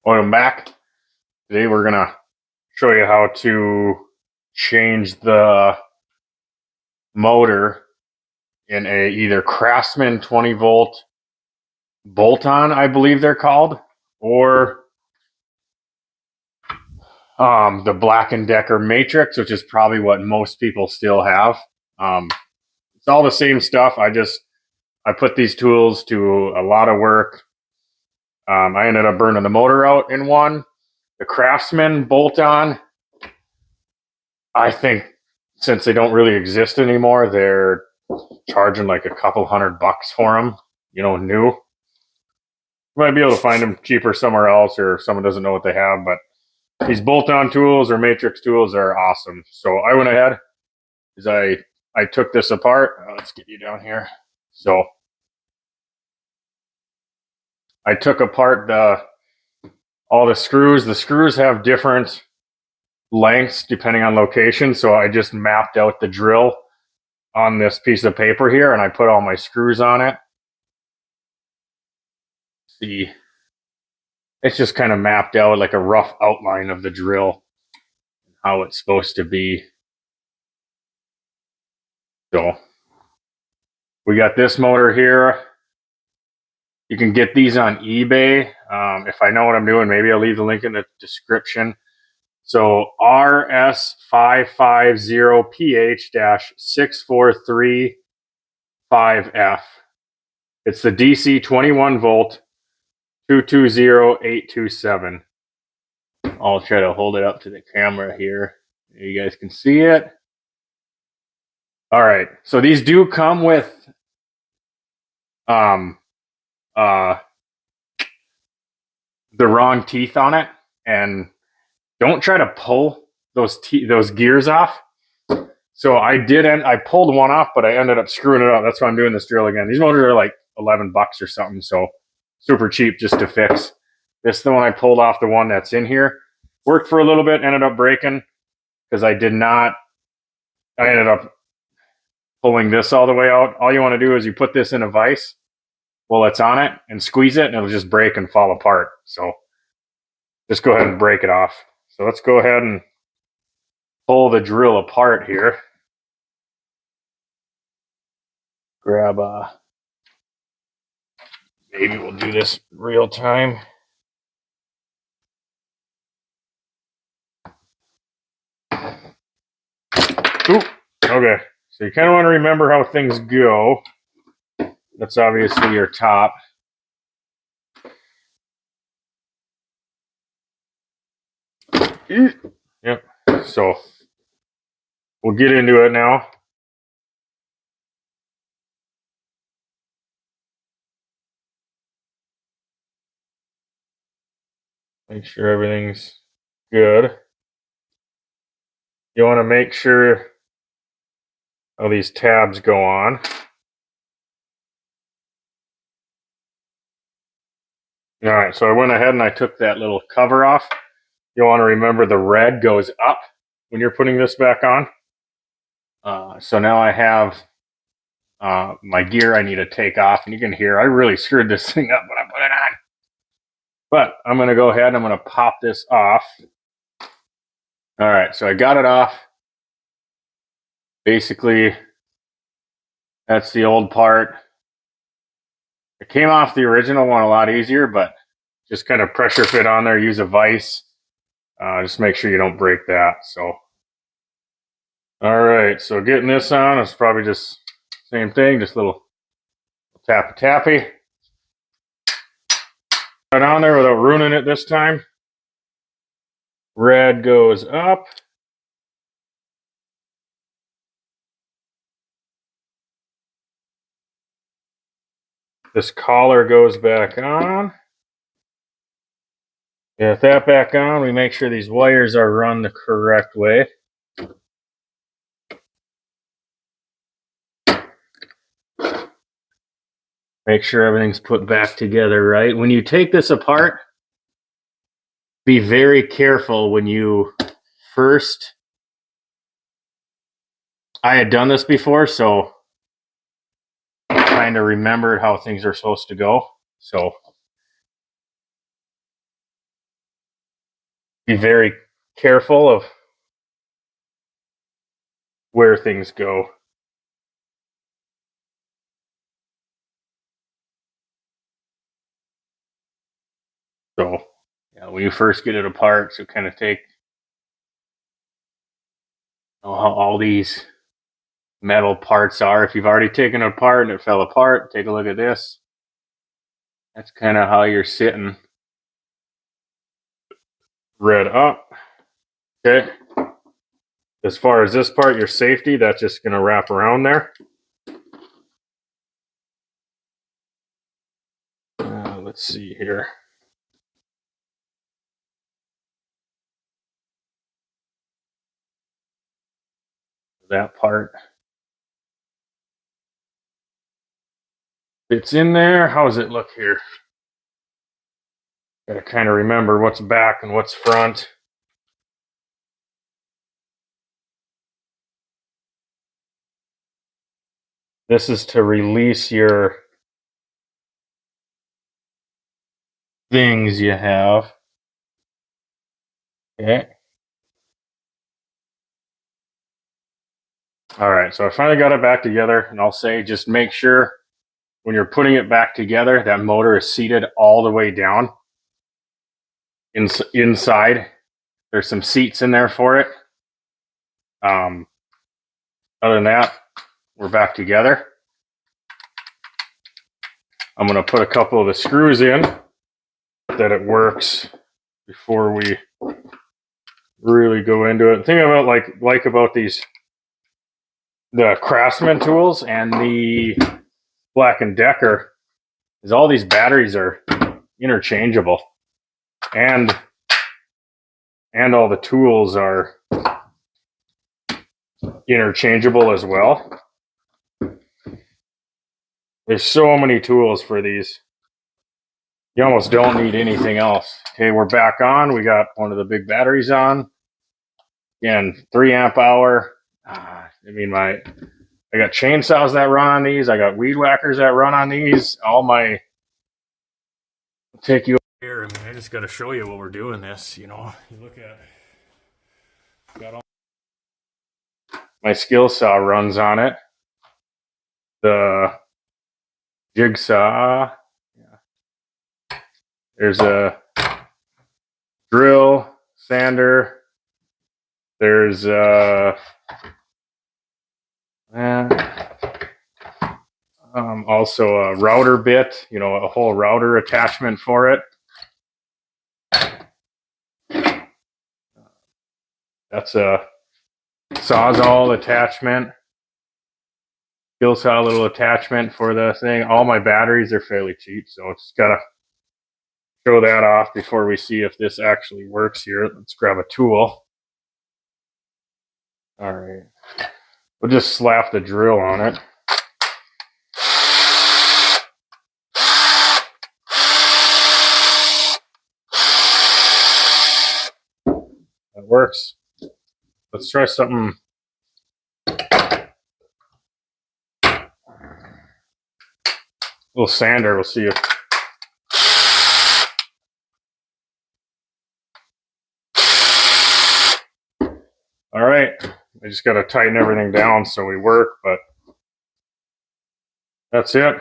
Welcome back. Today we're going to show you how to change the motor in a either Craftsman 20 volt bolt-on, I believe they're called, or the Black & Decker Matrix, which is probably what most people still have. It's all the same stuff. I put these tools to a lot of work. I ended up burning the motor out in one. The Craftsman bolt-on, I think since they don't really exist anymore, they're charging like a couple $100 for them, new. You might be able to find them cheaper somewhere else, or someone doesn't know what they have, but these bolt-on tools or matrix tools are awesome. So I went ahead, I took this apart. Let's get you down here. So I took apart all the screws. The screws have different lengths depending on location, so I just mapped out the drill on this piece of paper here, and I put all my screws on it. See, it's just kind of mapped out like a rough outline of the drill, how it's supposed to be. So we got this motor here. You can get these on eBay. If I know what I'm doing, maybe I'll leave the link in the description. So RS550PH-6435F. It's the DC 21 volt 220827. I'll try to hold it up to the camera here. You guys can see it. All right. So these do come with the wrong teeth on it, and don't try to pull those gears off. So I pulled one off, but I ended up screwing it up. That's why I'm doing this drill again. These motors are like $11 or something, so super cheap just to fix. This is the one I pulled off, the one that's in here. Worked for a little bit, ended up breaking because I ended up pulling this all the way out. All you want to do is you put this in a vise while it's on it and squeeze it, and it'll just break and fall apart. So just go ahead and break it off. So let's go ahead and pull the drill apart here. Grab maybe we'll do this real time. Ooh, okay. So you kind of want to remember how things go. That's obviously your top. Yep. So we'll get into it now. Make sure everything's good. You want to make sure all these tabs go on. All right, so I went ahead and I took that little cover off. You want to remember the red goes up when you're putting this back on. So now I have my gear I need to take off, and you can hear I really screwed this thing up when I put it on. But I'm going to go ahead and I'm going to pop this off. All right, so I got it off. Basically, that's the old part. It came off the original one a lot easier, but just kind of pressure fit on there, use a vise. Just make sure you don't break that. So, all right, so getting this on, it's probably just same thing, just a little tappy. Right on there without ruining it this time. Red goes up. This collar goes back on. Get that back on. We make sure these wires are run the correct way. Make sure everything's put back together right. When you take this apart, be very careful when you first... I had done this before, so I kind of remembered how things are supposed to go. So be very careful of where things go. So, yeah, when you first get it apart, so kind of take how all these metal parts are. If you've already taken it apart and it fell apart, take a look at this. That's kind of how you're sitting. Red up. Okay. As far as this part, your safety, that's just going to wrap around there. Let's see here. That part fits in there. How does it look here? Got to kind of remember what's back and what's front. This is to release your things you have. Okay. All right, so I finally got it back together, and I'll say just make sure when you're putting it back together, that motor is seated all the way down. Inside, there's some seats in there for it. Other than that, we're back together. I'm going to put a couple of the screws in that it works before we really go into it. The thing about like about the Craftsman tools and the Black & Decker is all these batteries are interchangeable, and all the tools are interchangeable as well. There's so many tools for these. You almost don't need anything else. Okay, we're back on. We got one of the big batteries on. Again, 3 amp hour. I got chainsaws that run on these. I got weed whackers that run on these. I'll take you here. I just got to show you what we're doing this. You look at, got all my skill saw runs on it. The jigsaw. Yeah. There's a drill, sander. There's also a router bit, a whole router attachment for it. That's a Sawzall attachment. Skill saw little attachment for the thing. All my batteries are fairly cheap, so it's gotta show that off before we see if this actually works here. Let's grab a tool. All right. We'll just slap the drill on it. That works. Let's try something. A little sander. We'll see if. All right. I just got to tighten everything down so we work, but that's it.